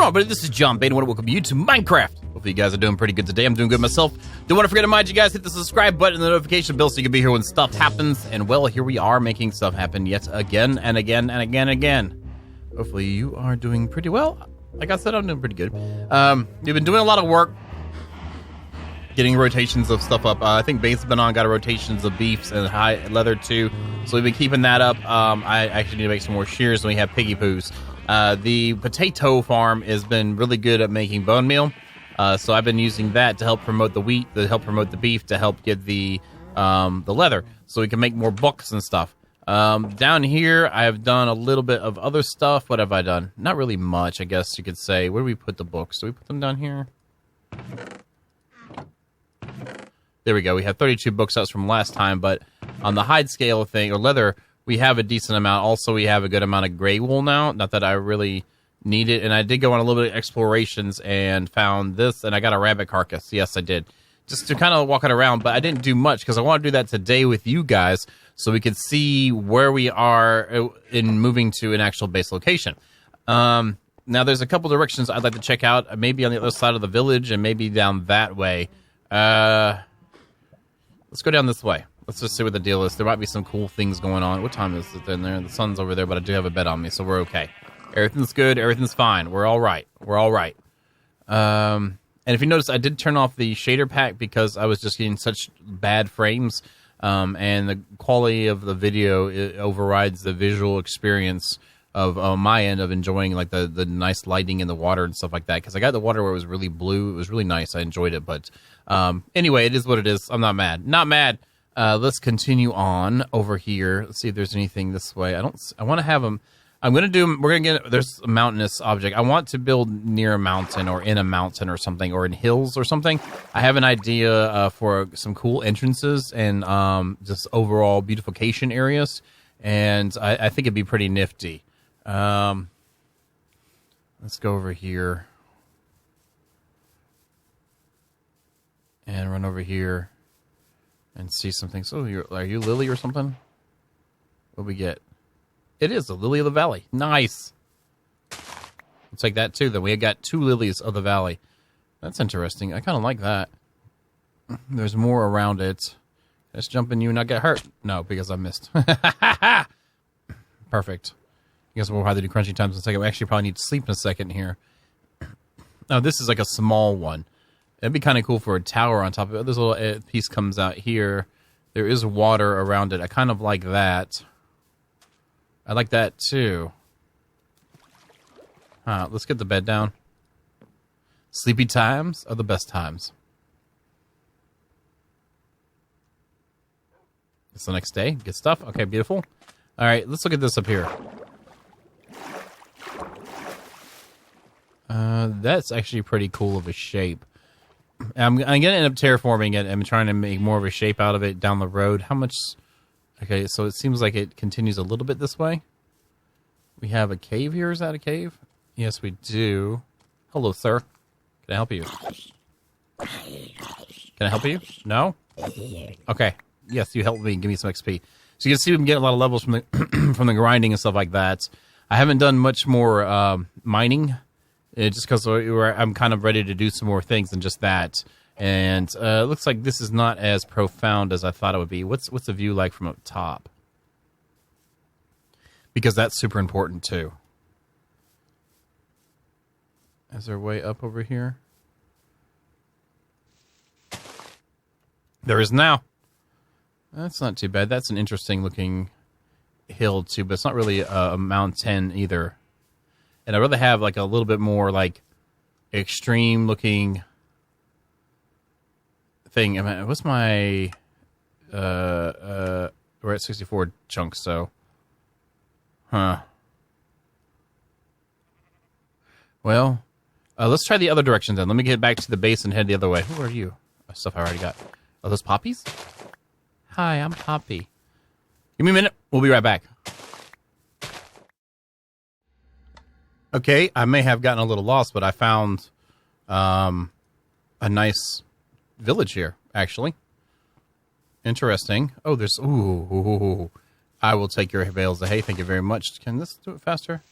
going on, buddy? This is John Bain. I want to welcome you to Minecraft. Hopefully you guys are doing pretty good today. I'm doing good myself. Don't want to forget to remind you guys, hit the subscribe button and the notification bell so you can be here when stuff happens. And well, here we are making stuff happen yet again and again and again and again. Hopefully you are doing pretty well. Like I said, I'm doing pretty good. We've been doing a lot of work getting rotations of stuff up. I think Bane's been on, got a rotations of beefs and high leather too. So we've been keeping that up. I actually need to make some more shears, and we have piggy poos. The potato farm has been really good at making bone meal. So I've been using that to help promote the wheat, to help promote the beef, to help get the leather, so we can make more books and stuff. Down here, I have done a little bit of other stuff. What have I done? Not really much, I guess you could say. Where do we put the books? Do we put them down here? There we go. We have 32 books. That was from last time, but on the hide scale thing, or leather, we have a decent amount. Also, we have a good amount of gray wool now. Not that I really need it. And I did go on a little bit of explorations and found this, and I got a rabbit carcass. Yes, I did. Just to kind of walk it around, but I didn't do much because I want to do that today with you guys so we could see where we are in moving to an actual base location. Now, there's a couple directions I'd like to check out, maybe on the other side of the village and maybe down that way. Let's go down this way. Let's just see what the deal is. There might be some cool things going on. What time is it in there? The sun's over there, but I do have a bed on me, so we're okay. Everything's good. Everything's fine. We're all right. We're all right. And if you notice, I did turn off the shader pack because I was just getting such bad frames, and the quality of the video overrides the visual experience of my end of enjoying like the nice lighting in the water and stuff like that. Because I got the water where it was really blue. It was really nice. I enjoyed it. But anyway, it is what it is. I'm not mad. Not mad. Let's continue on over here. Let's see if there's anything this way. I want to have them. We're going to get, there's a mountainous object. I want to build near a mountain or in a mountain or something, or in hills or something. I have an idea for some cool entrances and just overall beautification areas. And I think it'd be pretty nifty. Let's go over here. And run over here. And see some things. Oh, are you Lily or something? What we get? It is the Lily of the Valley. Nice. We'll take that too, then. We got 2 lilies of the valley. That's interesting. I kind of like that. There's more around it. Let's jump in you and not get hurt. No, because I missed. Perfect. I guess we'll have to do crunchy times in a second. We actually probably need to sleep in a second here. Now, this is like a small one. It'd be kind of cool for a tower on top of it. This little piece comes out here. There is water around it. I kind of like that. I like that too. Let's get the bed down. Sleepy times are the best times. It's the next day. Good stuff. Okay, beautiful. All right, let's look at this up here. That's actually pretty cool of a shape. I'm going to end up terraforming it. I'm trying to make more of a shape out of it down the road. How much... Okay, so it seems like it continues a little bit this way. We have a cave here. Is that a cave? Yes, we do. Hello, sir. Can I help you? Can I help you? No? Okay. Yes, you helped me. Give me some XP. So you can see we can get a lot of levels from the from the grinding and stuff like that. I haven't done much more mining, just because I'm kind of ready to do some more things than just that. And it looks like this is not as profound as I thought it would be. What's the view like from up top? Because that's super important too. Is there a way up over here? There is now. That's not too bad. That's an interesting looking hill too, but it's not really a mountain either. And I'd rather have like a little bit more like extreme looking thing. I mean, what's my we're at 64 chunks, so well, let's try the other direction then. Let me get back to the base and head the other way. Who are you? Stuff I already got. Are those poppies? Hi, I'm Poppy. Give me a minute. We'll be right back. Okay, I may have gotten a little lost, but I found a nice village here, actually. Interesting. Oh, there's... Ooh. I will take your bales of hay. Thank you very much. Can this do it faster?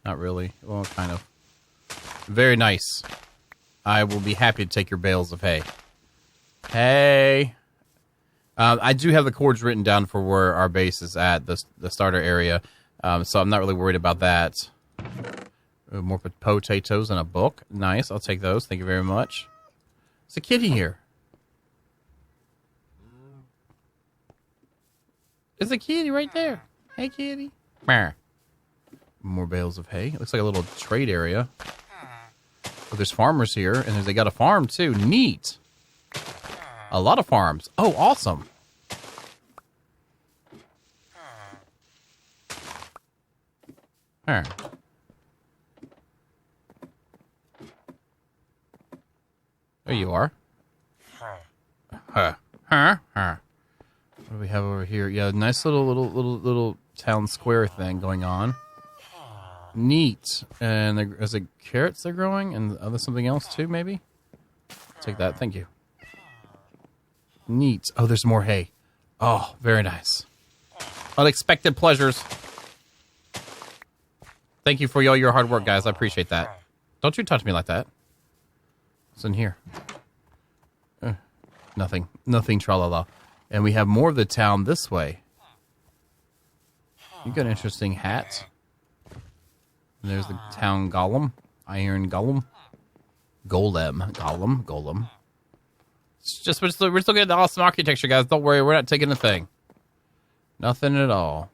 Not really. Well, kind of. Very nice. I will be happy to take your bales of hay. Hey. I do have the coords written down for where our base is at, the starter area. So I'm not really worried about that. More potatoes and a book. Nice. I'll take those. Thank you very much. There's a kitty here. There's a kitty right there. Hey, kitty. More bales of hay. It looks like a little trade area. Oh, there's farmers here, and they got a farm, too. Neat. A lot of farms. Oh, awesome. There you are. What do we have over here? Yeah, nice little town square thing going on. Neat. And is it carrots they're growing? And there's something else too, maybe? Take that. Thank you. Neat. Oh, there's more hay. Oh, very nice. Unexpected pleasures. Thank you for all your hard work, guys. I appreciate that. Don't you touch me like that. What's in here? Nothing. Nothing, tra-la-la. And we have more of the town this way. You got an interesting hat. And there's the town golem. Iron golem. Golem. It's just, we're still getting the awesome architecture, guys. Don't worry, we're not taking a thing. Nothing at all.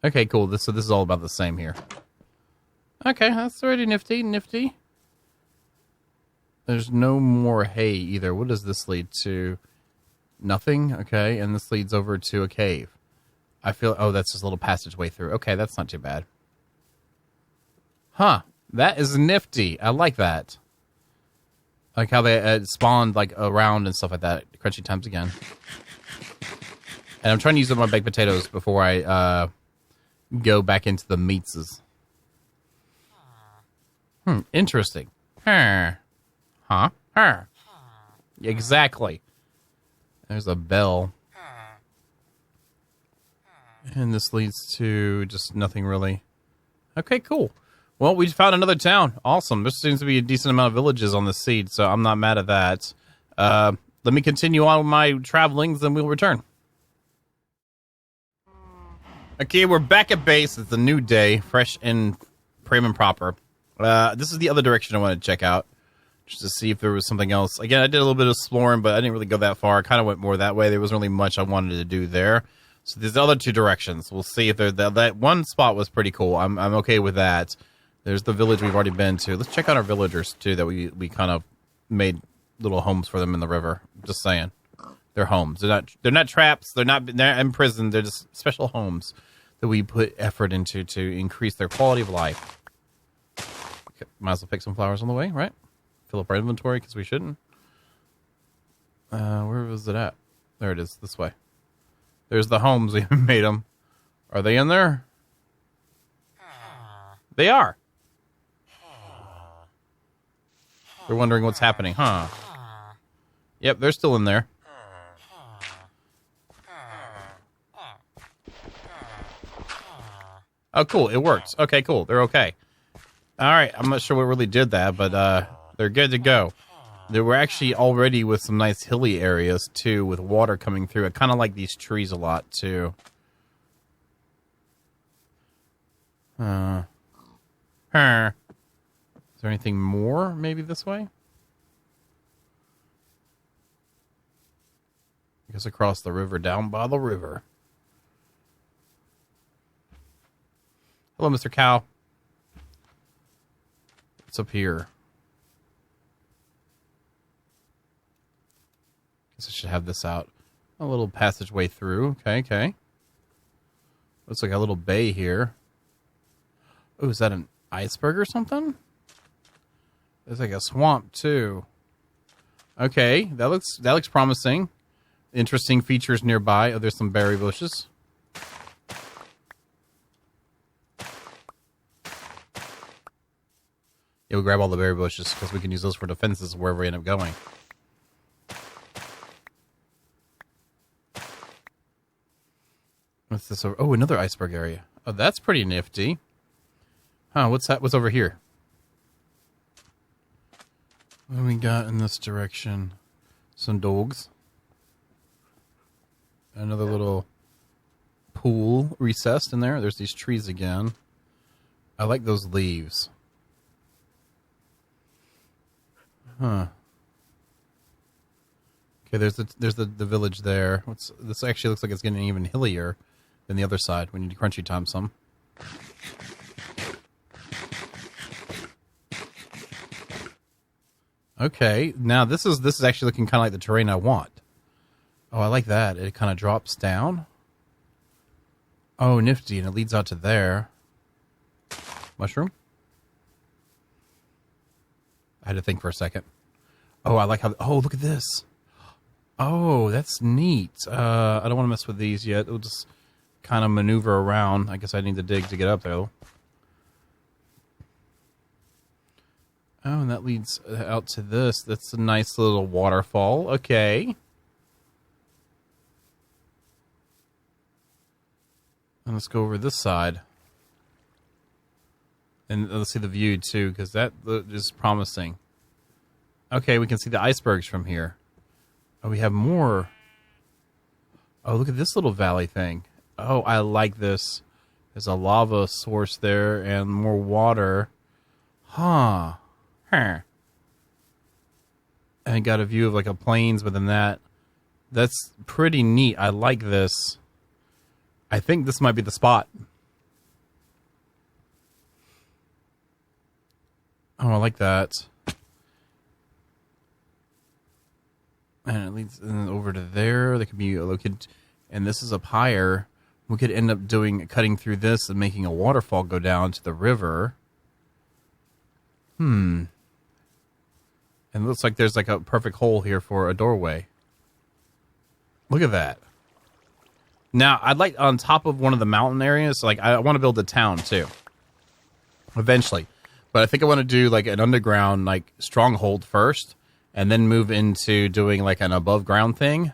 Okay, cool. So this is all about the same here. Okay, that's already nifty. There's no more hay either. What does this lead to? Nothing? Okay, and this leads over to a cave. I feel... Oh, that's just a little passageway through. Okay, that's not too bad. Huh. That is nifty. I like that. Like how they spawned like around and stuff like that. Crunchy times again. And I'm trying to use up my baked potatoes before I go back into the meatses. Interesting. Huh. Exactly. There's a bell. And this leads to just nothing really. Okay, cool. Well, we found another town. Awesome. There seems to be a decent amount of villages on the seed, so I'm not mad at that. Let me continue on with my travelings, then we'll return. Okay, we're back at base. It's a new day, fresh and prim and proper. This is the other direction I wanted to check out, just to see if there was something else. Again, I did a little bit of exploring, but I didn't really go that far. I kind of went more that way. There wasn't really much I wanted to do there. So there's the other two directions. We'll see if that one spot was pretty cool. I'm okay with that. There's the village we've already been to. Let's check out our villagers, too, that we kind of made little homes for them in the river. Just saying. They're homes. They're not traps. They're not in prison. They're just special homes that we put effort into to increase their quality of life. Okay, might as well pick some flowers on the way, right? Fill up our inventory, because we shouldn't. Where was it at? There it is, this way. There's the homes. We made them. Are they in there? They are. They're wondering what's happening, huh? Yep, they're still in there. Oh, cool. It works. Okay, cool. They're okay. All right. I'm not sure what really did that, but they're good to go. They were actually already with some nice hilly areas, too, with water coming through. I kind of like these trees a lot, too. Is there anything more, maybe this way? I guess across the river, down by the river. Hello, Mr. Cow. What's up here? Guess I should have this out. A little passageway through. Okay. Looks like a little bay here. Oh, is that an iceberg or something? There's like a swamp too. Okay, that looks promising. Interesting features nearby. Oh, there's some berry bushes. Yeah, we'll grab all the berry bushes because we can use those for defenses wherever we end up going. this over? Oh, another iceberg area. Oh, that's pretty nifty. Huh, what's that? What's over here? What do we got in this direction? Some dogs. Another little pool recessed in there. There's these trees again. I like those leaves. Huh. Okay, there's the village there. This actually looks like it's getting even hillier than the other side. We need to crunchy time some. Okay, now this is actually looking kind of like the terrain I want. Oh, I like that. It kind of drops down. Oh, nifty, and it leads out to there. Mushroom? I had to think for a second. Oh, I like how... Oh, look at this. Oh, that's neat. I don't want to mess with these yet. We'll just kind of maneuver around. I guess I need to dig to get up there. Oh, and that leads out to this. That's a nice little waterfall. Okay. And let's go over this side. And let's see the view, too, because that is promising. Okay, we can see the icebergs from here. Oh, we have more. Oh, look at this little valley thing. Oh, I like this. There's a lava source there and more water. Huh. And got a view of like a plains within that. That's pretty neat. I like this. I think this might be the spot. Oh, I like that. And it leads over to there. That could be located. And this is up higher. We could end up cutting through this and making a waterfall go down to the river. And it looks like there's like a perfect hole here for a doorway. Look at that. Now, I'd like on top of one of the mountain areas, like I want to build a town too. Eventually. But I think I want to do like an underground like stronghold first and then move into doing like an above ground thing.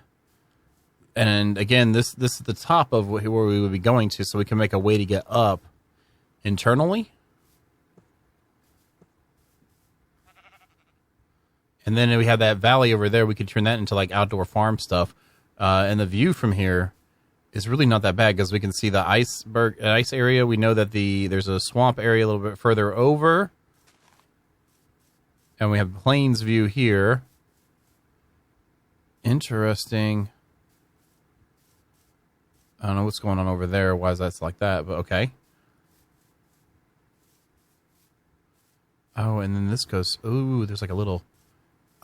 And again, this is the top of where we would be going to, so we can make a way to get up internally. And then we have that valley over there. We could turn that into like outdoor farm stuff. And the view from here is really not that bad because we can see the ice area. We know that there's a swamp area a little bit further over. And we have plains view here. Interesting. I don't know what's going on over there. Why is that like that? But okay. Oh, and then this goes... Ooh, there's like a little...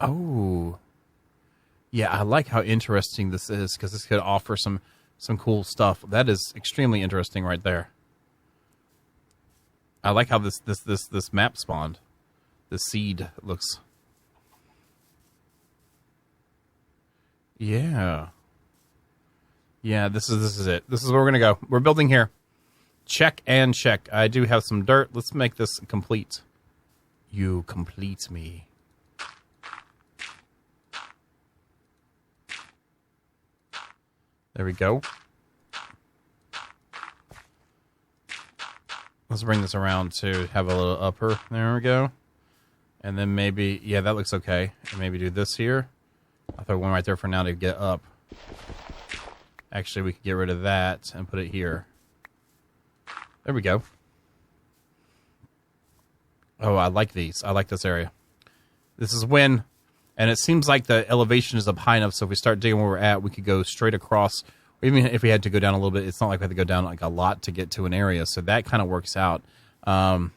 Oh. Yeah, I like how interesting this is because this could offer some cool stuff. That is extremely interesting right there. I like how this map spawned. The seed looks... Yeah. Yeah, this is it. This is where we're going to go. We're building here. Check and check. I do have some dirt. Let's make this complete. You complete me. There we go. Let's bring this around to have a little upper. There we go. And then maybe, yeah, that looks okay. And maybe do this here. I'll throw one right there for now to get up. Actually, we could get rid of that and put it here. There we go. Oh, I like these. I like this area. This is when, and it seems like the elevation is up high enough, so if we start digging where we're at, we could go straight across. Even if we had to go down a little bit, it's not like we have to go down like a lot to get to an area, so that kind of works out. Yeah,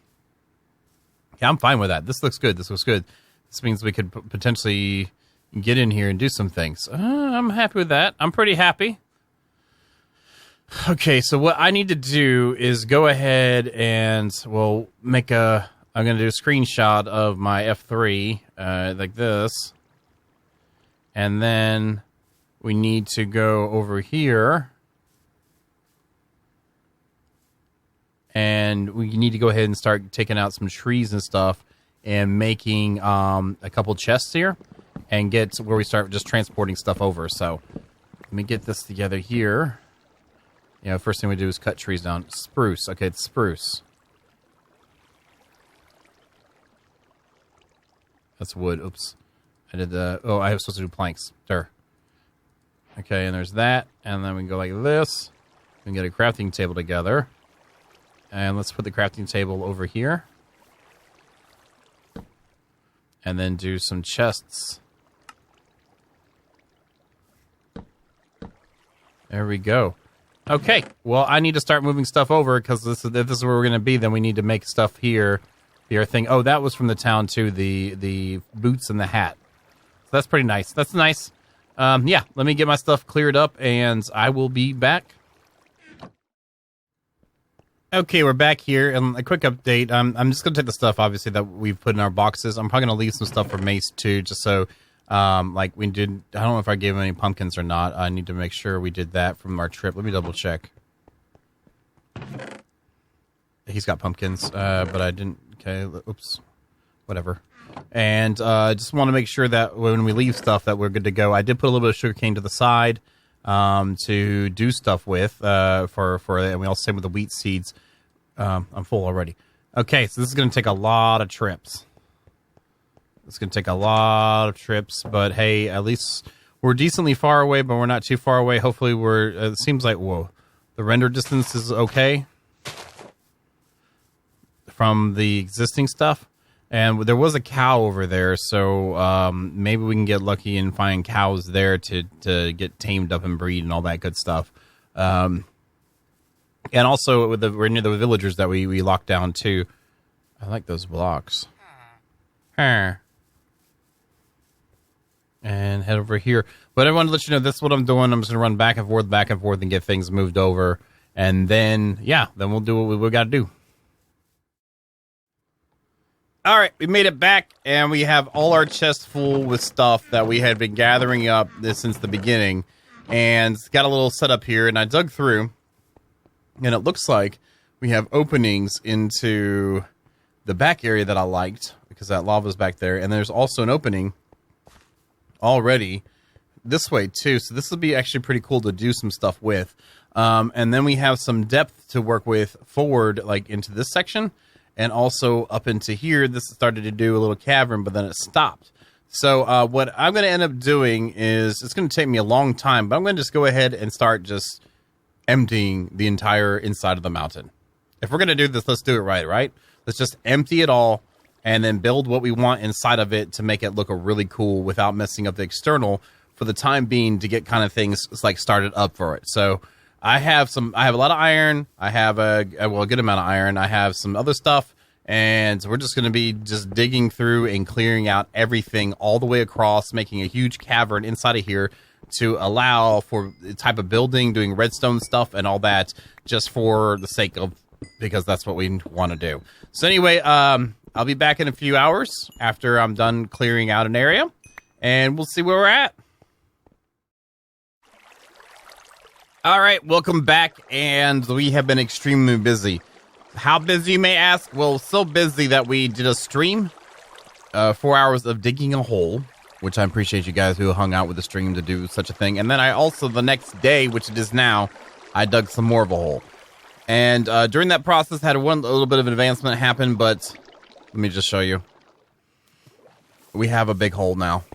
I'm fine with that. This looks good. This looks good. This means we could potentially get in here and do some things. I'm happy with that. I'm pretty happy. Okay, so what I need to do is go ahead and, well, I'm going to do a screenshot of my F3, like this. And then we need to go over here. And we need to go ahead and start taking out some trees and stuff and making a couple chests here and get to where we start just transporting stuff over. So let me get this together here. First thing we do is cut trees down. Spruce. Okay, it's spruce. That's wood. Oops. I did the... Oh, I was supposed to do planks. There. Okay, and there's that. And then we can go like this. We can get a crafting table together. And let's put the crafting table over here. And then do some chests. There we go. Okay, well, I need to start moving stuff over, because if this is where we're going to be, then we need to make stuff here. Your thing. Oh, that was from the town, too, the boots and the hat. So that's pretty nice. That's nice. Yeah, let me get my stuff cleared up, and I will be back. Okay, we're back here, and a quick update. I'm just going to take the stuff, obviously, that we've put in our boxes. I'm probably going to leave some stuff for Mace, too, just so... like we did, I don't know if I gave him any pumpkins or not. I need to make sure we did that from our trip. Let me double check. He's got pumpkins, but I didn't. Okay, oops, whatever. And just want to make sure that when we leave stuff that we're good to go. I did put a little bit of sugarcane to the side to do stuff with for and we also same with the wheat seeds. I'm full already. Okay, so this is going to take a lot of trips. It's going to take a lot of trips, but hey, at least we're decently far away, but we're not too far away. Hopefully it seems like, whoa, the render distance is okay from the existing stuff. And there was a cow over there, so maybe we can get lucky and find cows there to get tamed up and breed and all that good stuff. And also, we're near the villagers that we locked down, too. I like those blocks. And head over here. But I wanted to let you know that's what I'm doing. I'm just going to run back and forth, and get things moved over. And then, yeah, then we'll do what we got to do. All right, we made it back, and we have all our chests full with stuff that we had been gathering up since the beginning. And it's got a little setup here, and I dug through. And it looks like we have openings into the back area that I liked, because that lava's back there. And there's also an opening already this way too, so this will be actually pretty cool to do some stuff with. And then we have some depth to work with forward, like into this section, and also up into here. This started to do a little cavern, but then it stopped. So what I'm going to end up doing is, it's going to take me a long time, but I'm going to just go ahead and start just emptying the entire inside of the mountain. If we're going to do this, let's do it right? Let's just empty it all, and then build what we want inside of it to make it look really cool without messing up the external for the time being, to get kind of things like started up for it. So I have a lot of iron. I have a good amount of iron. I have some other stuff, and we're just going to be just digging through and clearing out everything all the way across, making a huge cavern inside of here to allow for the type of building, doing redstone stuff and all that, just for the sake of, because that's what we want to do. So anyway, I'll be back in a few hours after I'm done clearing out an area, and we'll see where we're at. All right, welcome back, and we have been extremely busy. How busy, you may ask? Well, so busy that we did a stream, 4 hours of digging a hole, which I appreciate you guys who hung out with the stream to do such a thing. And then I also, the next day, which it is now, I dug some more of a hole. And during that process, had a little bit of an advancement happen, but... Let me just show you. We have a big hole now.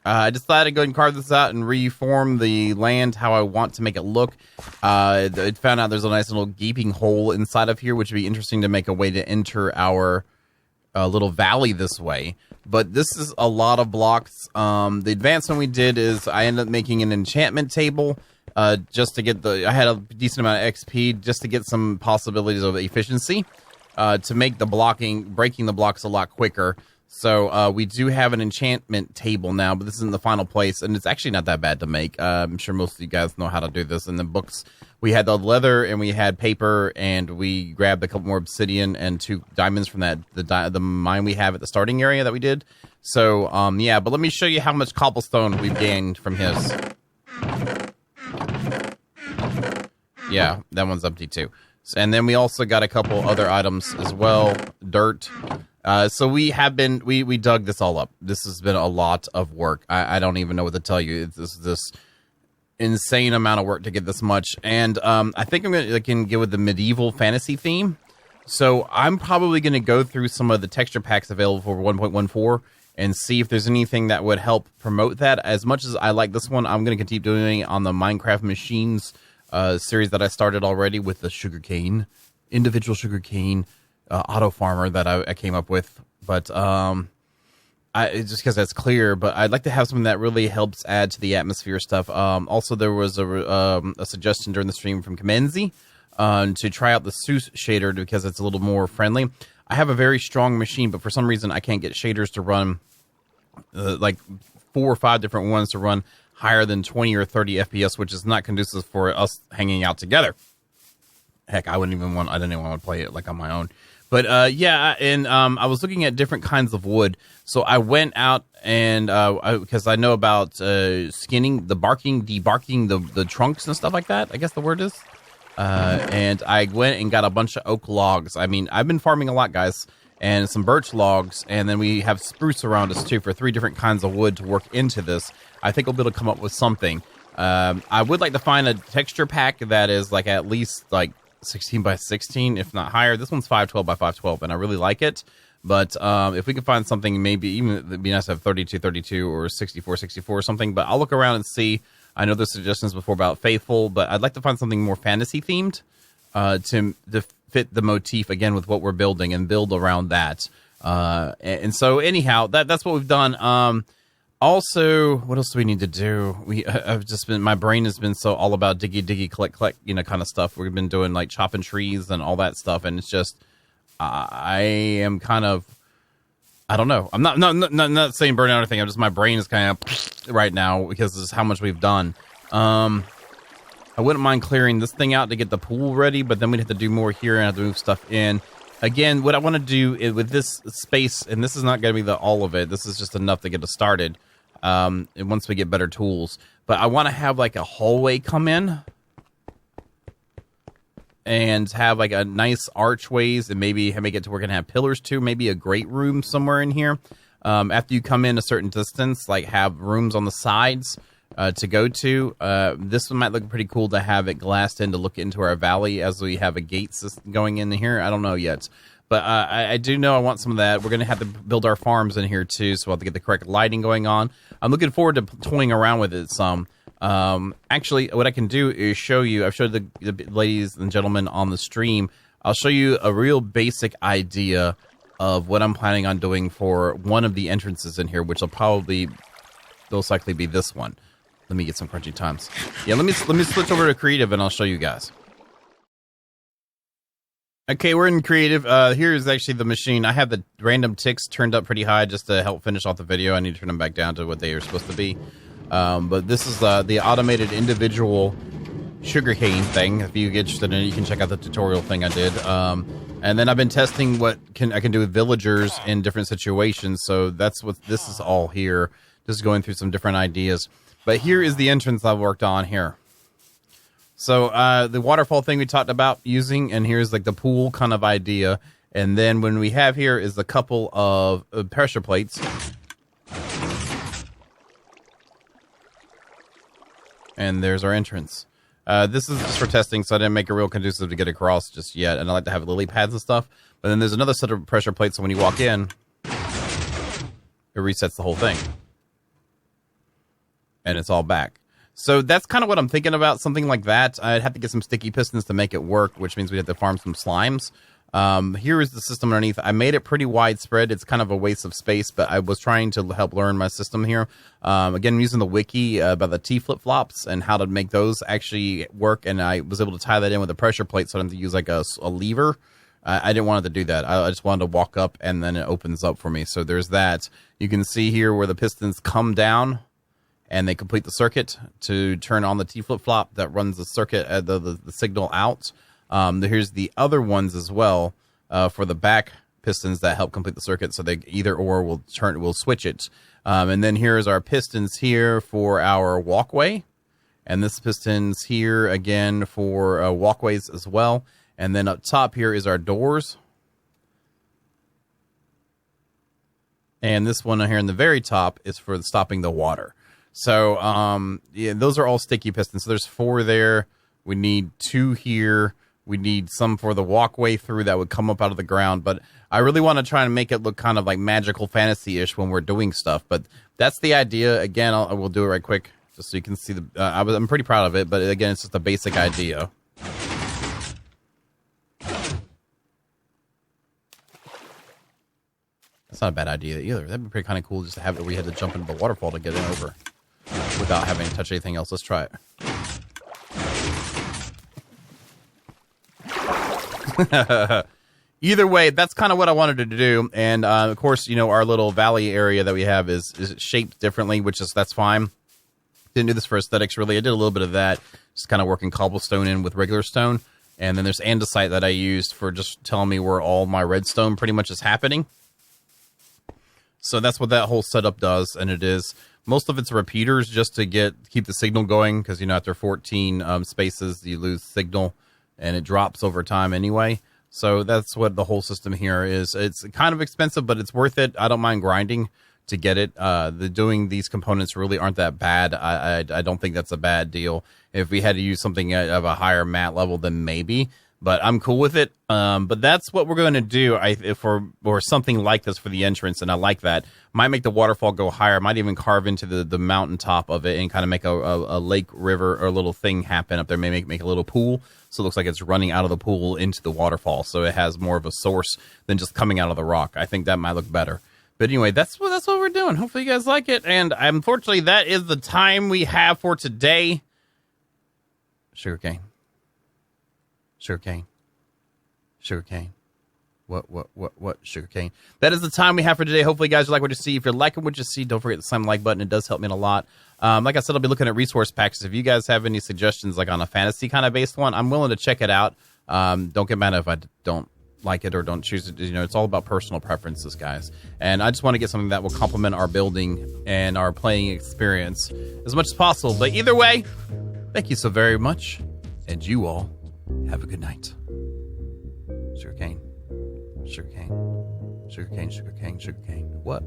I decided to go ahead and carve this out and reform the land how I want to make it look. I found out there's a nice little gaping hole inside of here, which would be interesting to make a way to enter our little valley this way. But this is a lot of blocks. The advancement we did is I ended up making an enchantment table just to get I had a decent amount of XP just to get some possibilities of efficiency. To make breaking the blocks a lot quicker. So we do have an enchantment table now, but this isn't the final place, and it's actually not that bad to make. I'm sure most of you guys know how to do this. In the books, we had the leather, and we had paper, and we grabbed a couple more obsidian and 2 diamonds from the mine we have at the starting area that we did. So, yeah, but let me show you how much cobblestone we've gained from his. Yeah, that one's empty too. And then we also got a couple other items as well. Dirt. So we dug this all up. This has been a lot of work. I don't even know what to tell you. insane amount of work to get this much. And I think I'm going to go with the medieval fantasy theme. So I'm probably going to go through some of the texture packs available for 1.14 and see if there's anything that would help promote that. As much as I like this one, I'm going to keep doing it on the Minecraft Machines series that I started already with the sugarcane, individual sugarcane auto farmer that I came up with. But just because that's clear, but I'd like to have something that really helps add to the atmosphere stuff. Also, there was a suggestion during the stream from Kamenzi to try out the Seuss shader because it's a little more friendly. I have a very strong machine, but for some reason I can't get shaders to run like 4 or 5 different ones to run higher than 20 or 30 FPS, which is not conducive for us hanging out together. Heck, I didn't even want to play it like on my own. But yeah, and I was looking at different kinds of wood. So I went out and because I know about skinning, debarking the trunks and stuff like that, I guess the word is. And I went and got a bunch of oak logs. I mean, I've been farming a lot, guys, and some birch logs, and then we have spruce around us too for 3 different kinds of wood to work into this. I think we'll be able to come up with something. I would like to find a texture pack that is like at least like 16 by 16, if not higher. This one's 512 by 512, and I really like it. But if we can find something, maybe even it'd be nice to have 32 or 64 or something. But I'll look around and see. I know there's suggestions before about Faithful, but I'd like to find something more fantasy themed to fit the motif again with what we're building and build around that. And so anyhow, that's what we've done. Also, what else do we need to do? My brain has been so all about diggy, collect, kind of stuff. We've been doing like chopping trees and all that stuff. And it's just, I am kind of, I don't know. I'm not saying burn out or anything. I'm just, my brain is kind of right now because this is how much we've done. I wouldn't mind clearing this thing out to get the pool ready, but then we'd have to do more here and have to move stuff in. Again, what I want to do is with this space, and this is not going to be all of it. This is just enough to get us started. And once we get better tools, but I want to have like a hallway come in and have like a nice archways and maybe make it to where we're going to have pillars too. Maybe a great room somewhere in here. After you come in a certain distance, like have rooms on the sides to go to. This one might look pretty cool to have it glassed in to look into our valley as we have a gate system going in here. I don't know yet. But I do know I want some of that. We're going to have to build our farms in here too, so we'll have to get the correct lighting going on. I'm looking forward to toying around with it some. Actually, what I can do is show you. I've showed the ladies and gentlemen on the stream. I'll show you a real basic idea of what I'm planning on doing for one of the entrances in here, which will probably most likely be this one. Let me get some crunchy times. Yeah, let me switch over to creative and I'll show you guys. Okay, we're in creative. Here is actually the machine. I have the random ticks turned up pretty high just to help finish off the video. I need to turn them back down to what they are supposed to be. But this is the automated individual sugarcane thing. If you get interested in it, you can check out the tutorial thing I did. And then I've been testing what I can do with villagers in different situations. So that's what this is all here. Just going through some different ideas. But here is the entrance I've worked on here. So the waterfall thing we talked about using, and here's like the pool kind of idea. And then when we have here is a couple of pressure plates. And there's our entrance. This is just for testing, so I didn't make it real conducive to get across just yet. And I like to have lily pads and stuff. But then there's another set of pressure plates, so when you walk in, it resets the whole thing. And it's all back. So that's kind of what I'm thinking about, something like that. I'd have to get some sticky pistons to make it work, which means we'd have to farm some slimes. Here is the system underneath. I made it pretty widespread. It's kind of a waste of space, but I was trying to help learn my system here. Again, I'm using the wiki about the T flip-flops and how to make those actually work, and I was able to tie that in with a pressure plate so I didn't have to use like a lever. I didn't want it to do that. I just wanted to walk up, and then it opens up for me. So there's that. You can see here where the pistons come down, and they complete the circuit to turn on the T flip-flop that runs the circuit, the signal out. Here's the other ones as well for the back pistons that help complete the circuit. So they either or will switch it. And then here's our pistons here for our walkway, and this pistons here again for walkways as well. And then up top here is our doors. And this one here in the very top is for stopping the water. So, yeah, those are all sticky pistons. So there's 4 there. We need 2 here. We need some for the walkway through that would come up out of the ground. But I really want to try and make it look kind of like magical fantasy-ish when we're doing stuff. But that's the idea. Again, I will do it right quick just so you can see the... I'm pretty proud of it, but again, it's just a basic idea. That's not a bad idea either. That'd be pretty kind of cool just to have it where we had to jump into the waterfall to get it over without having to touch anything else. Let's try it. Either way, that's kind of what I wanted to do. And, of course, you know, our little valley area that we have is shaped differently, that's fine. Didn't do this for aesthetics, really. I did a little bit of that, just kind of working cobblestone in with regular stone. And then there's andesite that I used for just telling me where all my redstone pretty much is happening. So that's what that whole setup does, and it is. Most of it's repeaters just to keep the signal going, because, you know, after 14 spaces, you lose signal, and it drops over time anyway. So that's what the whole system here is. It's kind of expensive, but it's worth it. I don't mind grinding to get it. Doing these components really aren't that bad. I don't think that's a bad deal. If we had to use something of a higher mat level, then maybe. But I'm cool with it. But that's what we're going to do or something like this for the entrance, and I like that. Might make the waterfall go higher. Might even carve into the mountaintop of it and kind of make a lake, river, or a little thing happen up there. Maybe make a little pool, so it looks like it's running out of the pool into the waterfall, so it has more of a source than just coming out of the rock. I think that might look better. But anyway, that's what we're doing. Hopefully you guys like it. And unfortunately, that is the time we have for today. Sugarcane. Sugarcane. Sugarcane. What? Sugarcane. That is the time we have for today. Hopefully, you guys like what you see. If you're liking what you see, don't forget to slam the like button. It does help me a lot. Like I said, I'll be looking at resource packs. If you guys have any suggestions, like on a fantasy kind of based one, I'm willing to check it out. Don't get mad if I don't like it or don't choose it. You know, it's all about personal preferences, guys. And I just want to get something that will complement our building and our playing experience as much as possible. But either way, thank you so very much. And you all have a good night. Sugarcane. Sugarcane. Sugarcane, sugarcane, sugarcane. What?